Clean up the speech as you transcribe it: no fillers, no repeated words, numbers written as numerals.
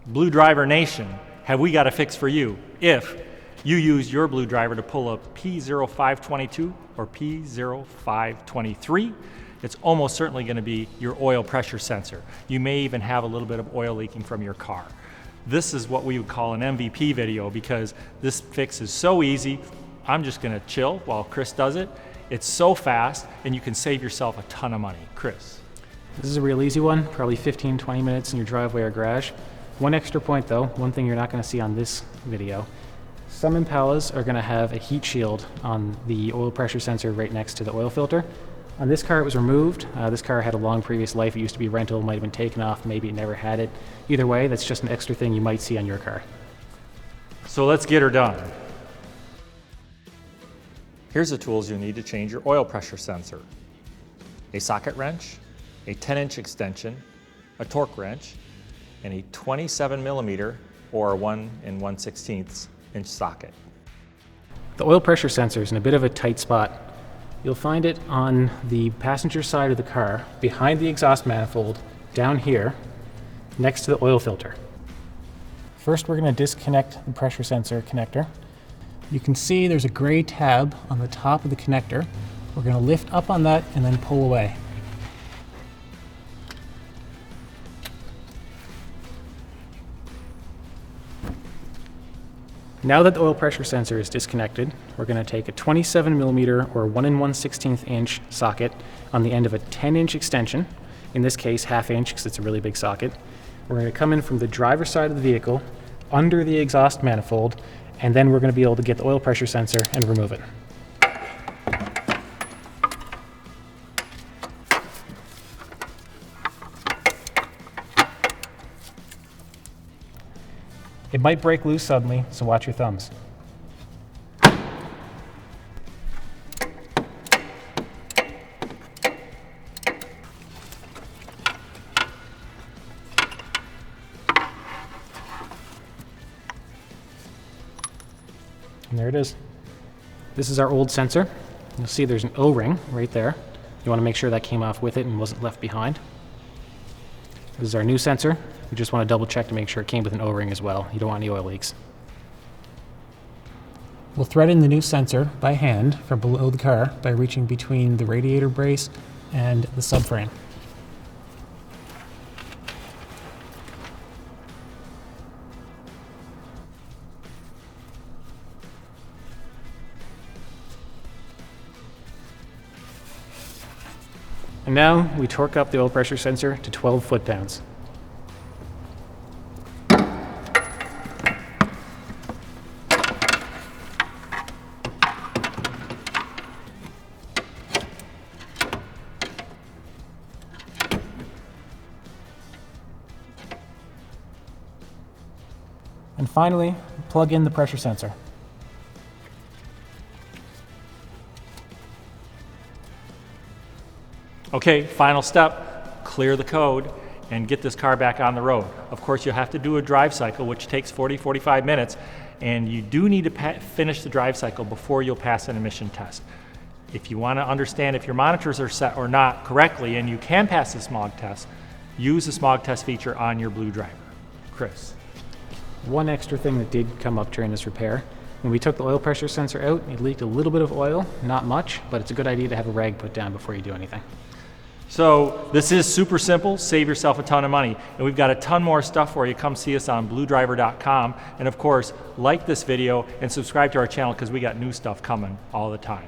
Blue Driver Nation, have we got a fix for you if you use your Blue Driver to pull up P0522 or P0523? It's almost certainly going to be your oil pressure sensor. You may even have a little bit of oil leaking from your car. This is what we would call an MVP video because this fix is so easy. I'm just going to chill while Chris does it. It's so fast and you can save yourself a ton of money. Chris. This is a real easy one, probably 15-20 minutes in your driveway or garage. One extra point though, one thing you're not going to see on this video. Some Impalas are going to have a heat shield on the oil pressure sensor right next to the oil filter. On this car it was removed. This car had a long previous life. It used to be rental, might have been taken off, maybe it never had it. Either way, that's just an extra thing you might see on your car. So let's get her done. Here's the tools you need to change your oil pressure sensor. A socket wrench, a 10-inch extension, a torque wrench, and a 27mm or 1 1/16 inch socket. The oil pressure sensor is in a bit of a tight spot. You'll find it on the passenger side of the car, behind the exhaust manifold, down here, next to the oil filter. First, we're going to disconnect the pressure sensor connector. You can see there's a gray tab on the top of the connector. We're going to lift up on that and then pull away. Now that the oil pressure sensor is disconnected, we're going to take a 27mm or 1 1/16 inch socket on the end of a 10-inch extension, in this case ½ inch because it's a really big socket. We're going to come in from the driver's side of the vehicle, under the exhaust manifold, and then we're going to be able to get the oil pressure sensor and remove it. It might break loose suddenly, so watch your thumbs. And there it is. This is our old sensor. You'll see there's an O-ring right there. You want to make sure that came off with it and wasn't left behind. This is our new sensor. We just want to double check to make sure it came with an O-ring as well. You don't want any oil leaks. We'll thread in the new sensor by hand from below the car by reaching between the radiator brace and the subframe. And now we torque up the oil pressure sensor to 12 foot-pounds. And finally, plug in the pressure sensor. Okay, final step, clear the code and get this car back on the road. Of course, you'll have to do a drive cycle, which takes 40-45 minutes, and you do need to finish the drive cycle before you'll pass an emission test. If you want to understand if your monitors are set or not correctly and you can pass the smog test, use the smog test feature on your Blue Driver. Chris. One extra thing that did come up during this repair, when we took the oil pressure sensor out, it leaked a little bit of oil, not much, but it's a good idea to have a rag put down before you do anything. So this is super simple, save yourself a ton of money. And we've got a ton more stuff for you. Come see us on bluedriver.com. And of course, like this video and subscribe to our channel because we got new stuff coming all the time.